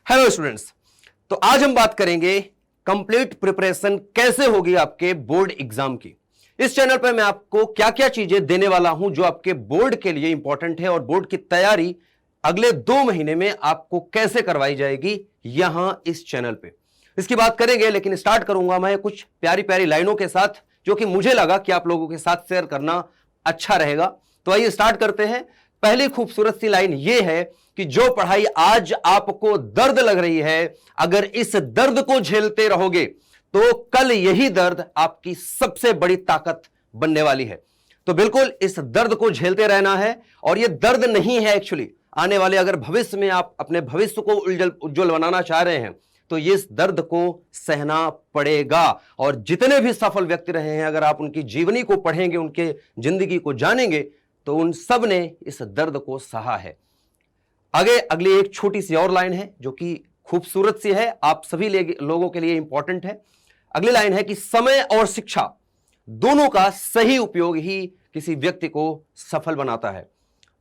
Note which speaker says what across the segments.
Speaker 1: Hello students. तो आज हम बात करेंगे कंप्लीट प्रिपरेशन कैसे होगी आपके बोर्ड एग्जाम की। इस चैनल पर मैं आपको क्या क्या चीजें देने वाला हूं जो आपके बोर्ड के लिए इंपॉर्टेंट है और बोर्ड की तैयारी अगले 2 महीने में आपको कैसे करवाई जाएगी यहां इस चैनल पे, इसकी बात करेंगे। लेकिन स्टार्ट करूंगा मैं कुछ प्यारी प्यारी लाइनों के साथ जो कि मुझे लगा कि आप लोगों के साथ शेयर करना अच्छा रहेगा। तो आइए स्टार्ट करते हैं। पहली खूबसूरत सी लाइन यह है कि जो पढ़ाई आज आपको दर्द लग रही है, अगर इस दर्द को झेलते रहोगे तो कल यही दर्द आपकी सबसे बड़ी ताकत बनने वाली है। तो बिल्कुल इस दर्द को झेलते रहना है। और यह दर्द नहीं है एक्चुअली, आने वाले अगर भविष्य में आप अपने भविष्य को उज्जवल बनाना चाह रहे हैं तो इस दर्द को सहना पड़ेगा। और जितने भी सफल व्यक्ति रहे हैं, अगर आप उनकी जीवनी को पढ़ेंगे, उनके जिंदगी को जानेंगे, तो उन सब ने इस दर्द को सहा है। आगे अगली एक छोटी सी और लाइन है जो कि खूबसूरत सी है, आप सभी लोगों के लिए इंपॉर्टेंट है। अगली लाइन है कि समय और शिक्षा दोनों का सही उपयोग ही किसी व्यक्ति को सफल बनाता है।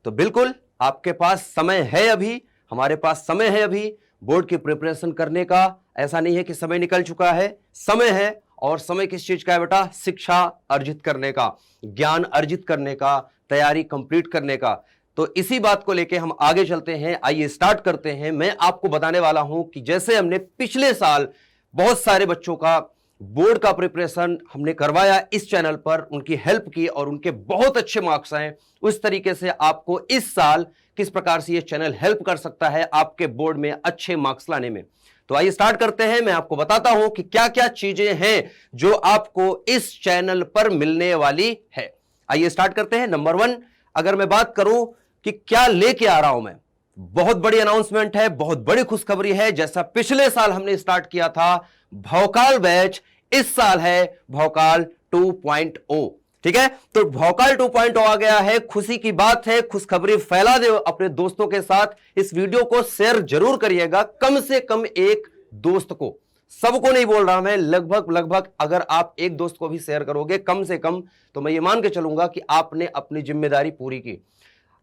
Speaker 1: तो बिल्कुल आपके पास समय है, अभी हमारे पास समय है अभी बोर्ड की प्रिपरेशन करने का। ऐसा नहीं है कि समय निकल चुका है, समय है। और समय किस चीज का है बेटा? शिक्षा अर्जित करने का, ज्ञान अर्जित करने का, तैयारी कंप्लीट करने का। तो इसी बात को लेके हम आगे चलते हैं। आइए स्टार्ट करते हैं। मैं आपको बताने वाला हूं कि जैसे हमने पिछले साल बहुत सारे बच्चों का बोर्ड का प्रिपरेशन हमने करवाया इस चैनल पर, उनकी हेल्प की और उनके बहुत अच्छे मार्क्स आए, उस तरीके से आपको इस साल किस प्रकार से यह चैनल हेल्प कर सकता है आपके बोर्ड में अच्छे मार्क्स लाने में। तो आइए स्टार्ट करते हैं। मैं आपको बताता हूं कि क्या क्या चीजें हैं जो आपको इस चैनल पर मिलने वाली है। आइए स्टार्ट करते हैं। नंबर 1, अगर मैं बात करूं कि क्या लेके आ रहा हूं मैं, बहुत बड़ी अनाउंसमेंट है, बहुत बड़ी खुशखबरी है। जैसा पिछले साल हमने स्टार्ट किया था भौकाल बैच, इस साल है भौकाल 2.0। ठीक है, तो भौकाल 2.0 आ गया है, खुशी की बात है। खुशखबरी फैला दे अपने दोस्तों के साथ। इस वीडियो को शेयर जरूर करिएगा, कम से कम एक दोस्त को, सबको नहीं बोल रहा मैं, लगभग अगर आप एक दोस्त को भी शेयर करोगे कम से कम, तो मैं ये मान के चलूंगा कि आपने अपनी जिम्मेदारी पूरी की।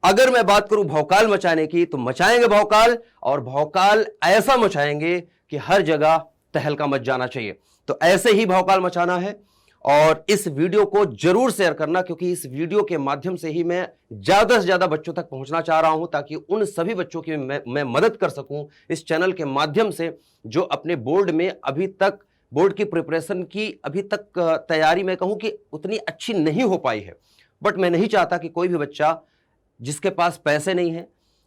Speaker 1: अगर मैं बात करूं भौकाल मचाने की, तो मचाएंगे भौकाल, और भौकाल ऐसा मचाएंगे कि हर जगह तहलका मच जाना चाहिए। तो ऐसे ही भौकाल मचाना है। और इस वीडियो को जरूर शेयर करना, क्योंकि इस वीडियो के माध्यम से ही मैं ज्यादा से ज्यादा बच्चों तक पहुंचना चाह रहा हूं, ताकि उन सभी बच्चों की मैं मदद कर सकूं इस चैनल के माध्यम से जो अपने बोर्ड में अभी तक, बोर्ड की प्रिपरेशन की अभी तक तैयारी मैं कहूं कि उतनी अच्छी नहीं हो पाई है। बट मैं नहीं चाहता कि कोई भी बच्चा जिसके पास पैसे नहीं है,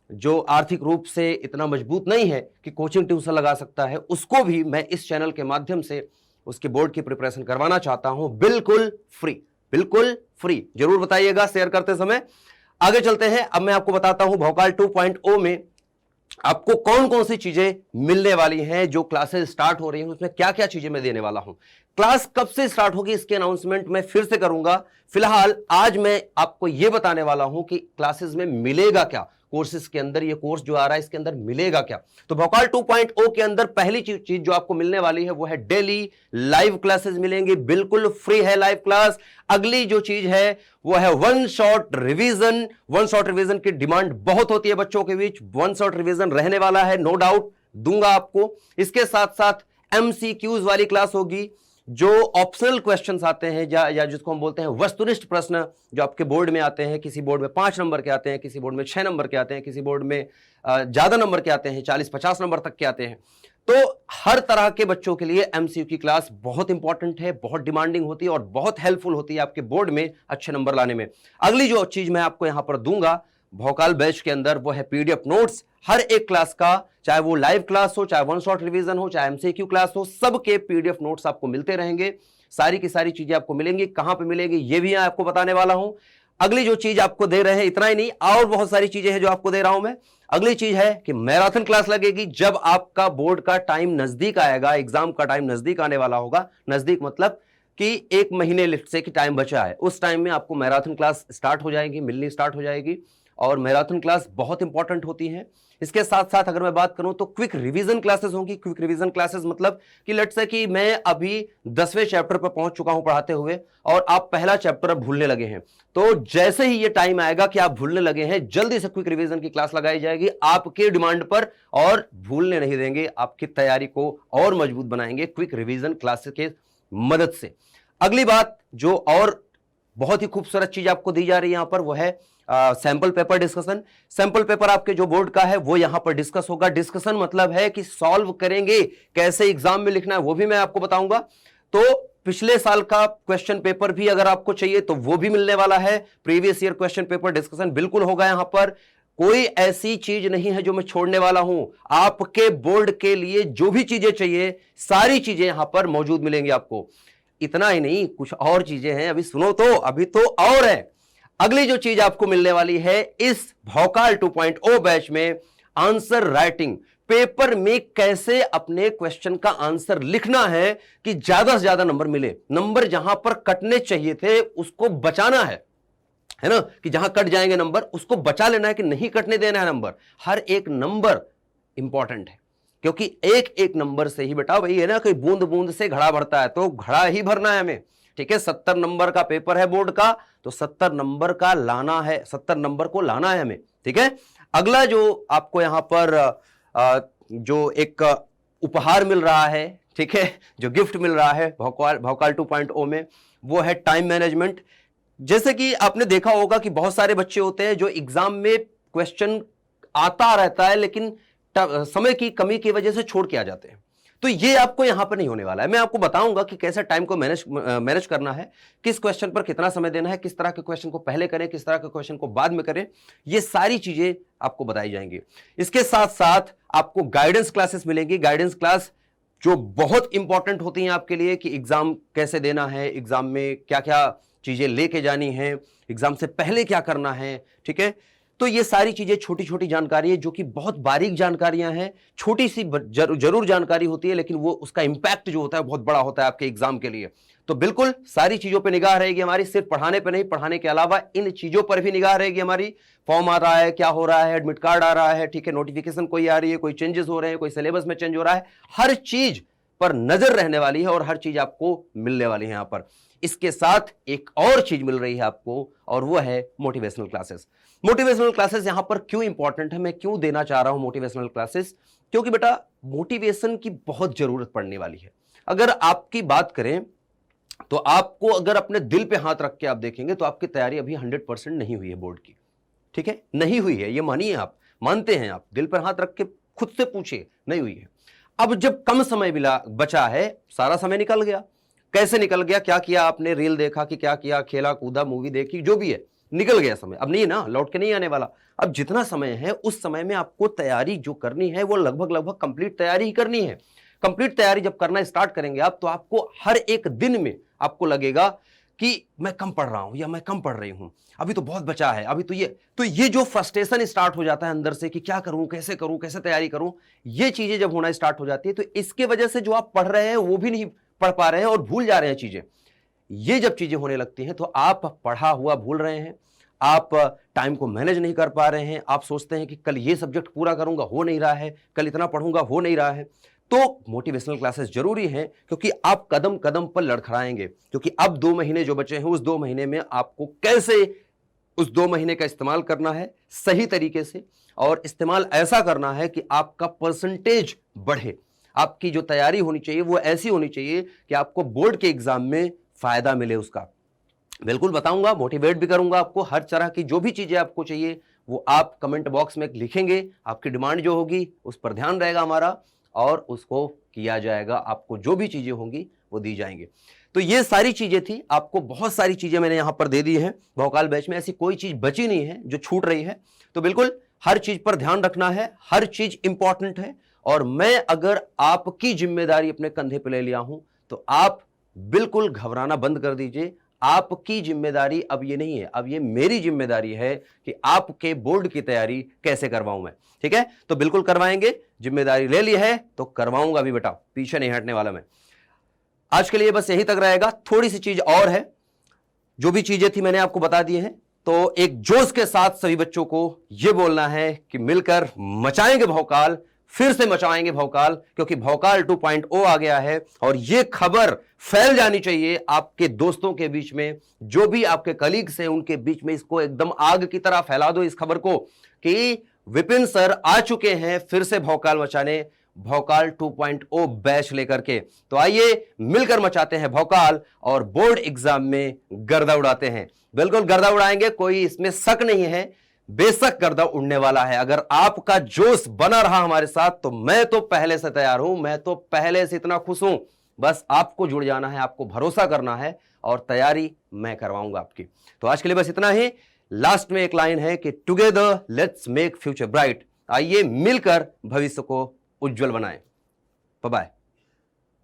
Speaker 1: जो आर्थिक रूप से इतना मजबूत नहीं है कि कोचिंग ट्यूशन लगा सकता है, उसको भी मैं इस चैनल के माध्यम से उसके बोर्ड की प्रिपरेशन करवाना चाहता हूं, बिल्कुल फ्री, बिल्कुल फ्री। जरूर बताइएगा शेयर करते समय। आगे चलते हैं। अब मैं आपको बताता हूं भौकाल 2.0 में आपको कौन कौन सी चीजें मिलने वाली हैं, जो क्लासेस स्टार्ट हो रही हैं उसमें क्या क्या चीजें मैं देने वाला हूं। क्लास कब से स्टार्ट होगी इसकी अनाउंसमेंट मैं फिर से करूंगा। फिलहाल आज मैं आपको यह बताने वाला हूं कि क्लासेस में मिलेगा क्या, कोर्सेज के अंदर, ये कोर्स जो आ रहा है इसके अंदर मिलेगा क्या। तो भौकाल 2.0 के अंदर पहली चीज जो आपको मिलने वाली है वो है डेली लाइव क्लासेस मिलेंगी, बिल्कुल फ्री है लाइव क्लास। अगली जो चीज है वो है one shot revision. One shot revision की डिमांड बहुत होती है बच्चों के बीच, वन शॉट रिवीजन रहने वाला है, नो डाउट दूंगा आपको। इसके साथ साथ एमसीक्यूज वाली क्लास होगी, जो ऑप्शनल क्वेश्चंस आते हैं या जिसको हम बोलते हैं वस्तुनिष्ठ प्रश्न, जो आपके बोर्ड में आते हैं। किसी बोर्ड में 5 नंबर के आते हैं, किसी बोर्ड में 6 नंबर के आते हैं, किसी बोर्ड में ज्यादा नंबर के आते हैं, 40-50 नंबर तक के आते हैं। तो हर तरह के बच्चों के लिए एमसीक्यू की क्लास बहुत इंपॉर्टेंट है, बहुत डिमांडिंग होती है और बहुत हेल्पफुल होती है आपके बोर्ड में अच्छे नंबर लाने में। अगली जो चीज मैं आपको यहां पर दूंगा भौकाल बैच के अंदर वो है पीडीएफ नोट्स। हर एक क्लास का, चाहे वो लाइव क्लास हो, चाहे वन शॉट रिवीजन हो, चाहे एमसीक्यू क्लास हो, सबके पीडीएफ नोट्स आपको मिलते रहेंगे। सारी की सारी चीजें आपको मिलेंगी। कहां पे मिलेंगी ये भी आपको बताने वाला हूं। अगली जो चीज आपको दे रहे हैं, इतना ही नहीं, और बहुत सारी चीजें हैं जो आपको दे रहा हूं मैं। अगली चीज है कि मैराथन क्लास लगेगी जब आपका बोर्ड का टाइम नजदीक आएगा, एग्जाम का टाइम नजदीक आने वाला होगा। नजदीक मतलब कि 1 महीने से कि टाइम बचा है, उस टाइम में आपको मैराथन क्लास स्टार्ट हो जाएगी, मिलनी स्टार्ट हो जाएगी। और मैराथन क्लास बहुत इंपॉर्टेंट होती हैं। इसके साथ साथ अगर मैं बात करूं तो क्विक रिवीजन क्लासेस होंगी। क्विक रिवीजन क्लासेस मतलब कि लेट्स से कि मैं अभी 10वें चैप्टर पर पहुंच चुका हूं पढ़ाते हुए और आप पहला चैप्टर अब भूलने लगे हैं, तो जैसे ही ये टाइम आएगा कि आप भूलने लगे हैं, जल्दी से क्विक रिवीजन की क्लास लगाई जाएगी आपके डिमांड पर और भूलने नहीं देंगे, आपकी तैयारी को और मजबूत बनाएंगे क्विक रिवीजन क्लासेस के मदद से। अगली बात जो और बहुत ही खूबसूरत चीज आपको दी जा रही है यहां पर, वो है sample paper discussion. Sample paper आपके जो बोर्ड का है वो यहां पर डिस्कस होगा। डिस्कशन मतलब है कि सॉल्व करेंगे, कैसे एग्जाम में लिखना है वो भी मैं आपको बताऊंगा। तो पिछले साल का क्वेश्चन पेपर भी अगर आपको चाहिए तो वो भी मिलने वाला है। Previous year question paper discussion बिल्कुल होगा यहां पर। कोई ऐसी चीज नहीं है जो मैं छोड़ने वाला हूं। आपके बोर्ड के लिए जो भी चीजें चाहिए सारी चीजें यहां पर मौजूद मिलेंगी आपको। इतना ही नहीं, कुछ और चीजें हैं, अभी सुनो तो, अभी तो और है। अगली जो चीज आपको मिलने वाली है इस भौकाल 2.0 बैच में, आंसर राइटिंग। पेपर में कैसे अपने क्वेश्चन का आंसर लिखना है कि ज्यादा से ज्यादा नंबर मिले। नंबर जहां पर कटने चाहिए थे उसको बचाना है ना, कि जहां कट जाएंगे नंबर उसको बचा लेना है, कि नहीं कटने देना है नंबर। हर एक नंबर इंपॉर्टेंट है, क्योंकि एक एक नंबर से ही बेटा वही है ना कि बूंद बूंद से घड़ा भरता है, तो घड़ा ही भरना है हमें। ठीक है, 70 नंबर का पेपर है बोर्ड का, तो 70 नंबर का लाना है, 70 नंबर को लाना है हमें। ठीक है, अगला जो आपको यहां पर जो एक उपहार मिल रहा है, ठीक है, जो गिफ्ट मिल रहा है भौकाल 2.0 में, वो है टाइम मैनेजमेंट। जैसे कि आपने देखा होगा कि बहुत सारे बच्चे होते हैं जो एग्जाम में क्वेश्चन आता रहता है लेकिन समय की कमी की वजह से छोड़ के आ जाते हैं। तो ये आपको यहां पर नहीं होने वाला है। मैं आपको बताऊंगा कि कैसे टाइम को मैनेज करना है, किस क्वेश्चन पर कितना समय देना है, किस तरह के क्वेश्चन को पहले करें, किस तरह के क्वेश्चन को बाद में करें, ये सारी चीजें आपको बताई जाएंगी। इसके साथ साथ आपको गाइडेंस क्लासेस मिलेंगी। गाइडेंस क्लास जो बहुत इंपॉर्टेंट होती हैं आपके लिए, कि एग्जाम कैसे देना है, एग्जाम में क्या क्या चीजें लेके जानी है, एग्जाम से पहले क्या करना है। ठीक है, तो ये सारी चीजें छोटी छोटी जानकारी है जो कि बहुत बारीक जानकारियां हैं। छोटी सी जरूर जानकारी होती है, लेकिन वो उसका इंपैक्ट जो होता है बहुत बड़ा होता है आपके एग्जाम के लिए। तो बिल्कुल सारी चीजों पे निगाह रहेगी हमारी, सिर्फ पढ़ाने पे नहीं, पढ़ाने के अलावा इन चीजों पर भी निगाह रहेगी हमारी। फॉर्म आ रहा है, क्या हो रहा है, एडमिट कार्ड आ रहा है, ठीक है, नोटिफिकेशन कोई आ रही है, कोई चेंजेस हो रहे हैं, कोई सिलेबस में चेंज हो रहा है, हर चीज पर नजर रहने वाली है और हर चीज आपको मिलने वाली है यहां पर। इसके साथ एक और चीज मिल रही है आपको, और वो है मोटिवेशनल क्लासेस। मोटिवेशनल क्लासेस यहां पर क्यों इंपॉर्टेंट है, मैं क्यों देना चाह रहा हूं मोटिवेशनल क्लासेस, क्योंकि बेटा मोटिवेशन की बहुत जरूरत पड़ने वाली है। अगर आपकी बात करें तो आपको अगर अपने दिल पे हाथ रख के आप देखेंगे तो आपकी तैयारी अभी 100% नहीं हुई है बोर्ड की। ठीक है, नहीं हुई है, ये मानिए, आप मानते हैं, आप दिल पर हाथ रख के खुद से पूछिए, नहीं हुई है। अब जब कम समय बचा है, सारा समय निकल गया। कैसे निकल गया, क्या किया आपने, रील देखा कि क्या किया, खेला कूदा, मूवी देखी, जो भी है, निकल गया समय, अब नहीं ना, लौट के नहीं आने वाला। अब जितना समय है उस समय में आपको तैयारी जो करनी है वो लगभग कंप्लीट तैयारी ही करनी है। कंप्लीट तैयारी जब करना स्टार्ट करेंगे आप, तो आपको हर एक दिन में आपको लगेगा कि मैं कम पढ़ रहा हूं या मैं कम पढ़ रही हूं, अभी तो बहुत बचा है, अभी तो ये जो फ्रस्ट्रेशन स्टार्ट हो जाता है अंदर से कि क्या करूं, कैसे तैयारी करूं, ये चीजें जब होना स्टार्ट हो जाती है तो इसके वजह से जो आप पढ़ रहे हैं वो भी नहीं पढ़ पा रहे हैं और भूल जा रहे हैं चीजें। ये जब चीजें होने लगती हैं तो आप पढ़ा हुआ भूल रहे हैं, आप टाइम को मैनेज नहीं कर पा रहे हैं, आप सोचते हैं कि कल ये सब्जेक्ट पूरा करूंगा, हो नहीं रहा है, कल इतना पढ़ूंगा, हो नहीं रहा है। तो मोटिवेशनल क्लासेस जरूरी हैं, क्योंकि आप कदम कदम पर लड़खड़ाएंगे, क्योंकि अब 2 महीने जो बचे हैं उस 2 महीने में आपको कैसे उस 2 महीने का इस्तेमाल करना है सही तरीके से, और इस्तेमाल ऐसा करना है कि आपका परसेंटेज बढ़े। आपकी जो तैयारी होनी चाहिए वो ऐसी होनी चाहिए कि आपको बोर्ड के एग्जाम में फायदा मिले उसका। बिल्कुल बताऊंगा, मोटिवेट भी करूंगा आपको। हर तरह की जो भी चीजें आपको चाहिए वो आप कमेंट बॉक्स में लिखेंगे, आपकी डिमांड जो होगी उस पर ध्यान रहेगा हमारा और उसको किया जाएगा। आपको जो भी चीजें होंगी वो दी जाएंगी। तो ये सारी चीजें थी, आपको बहुत सारी चीजें मैंने यहां पर दे दी हैं भौकाल बैच में, ऐसी कोई चीज बची नहीं है जो छूट रही है। तो बिल्कुल हर चीज पर ध्यान रखना है, हर चीज इंपॉर्टेंट है, और मैं अगर आपकी जिम्मेदारी अपने कंधे पे ले लिया हूं तो आप बिल्कुल घबराना बंद कर दीजिए। आपकी जिम्मेदारी अब ये नहीं है, अब ये मेरी जिम्मेदारी है कि आपके बोर्ड की तैयारी कैसे करवाऊं मैं। ठीक है, तो बिल्कुल करवाएंगे, जिम्मेदारी ले ली है तो करवाऊंगा भी बेटा, पीछे नहीं हटने वाला मैं। आज के लिए बस यहीं तक रहेगा। थोड़ी सी चीज और है, जो भी चीजें थी मैंने आपको बता दी हैं, तो एक जोश के साथ सभी बच्चों को यह बोलना है कि मिलकर मचाएंगे भौकाल, फिर से मचाएंगे भौकाल, क्योंकि भौकाल 2.0 आ गया है और यह खबर फैल जानी चाहिए आपके दोस्तों के बीच में, जो भी आपके कलीग्स हैं उनके बीच में। इसको एकदम आग की तरह फैला दो इस खबर को कि विपिन सर आ चुके हैं फिर से भौकाल मचाने, भौकाल 2.0 बैच लेकर के। तो आइए मिलकर मचाते हैं भौकाल और बोर्ड एग्जाम में गर्दा उड़ाते हैं। बिल्कुल गर्दा उड़ाएंगे, कोई इसमें शक नहीं है, बेशक गर्दा उड़ने वाला है। अगर आपका जोश बना रहा हमारे साथ तो मैं तो पहले से तैयार हूं, मैं तो पहले से इतना खुश हूं। बस आपको जुड़ जाना है, आपको भरोसा करना है और तैयारी मैं करवाऊंगा आपकी। तो आज के लिए बस इतना ही। लास्ट में एक लाइन है कि together let's make future bright. आइए मिलकर भविष्य को उज्जवल बनाएं। Bye bye.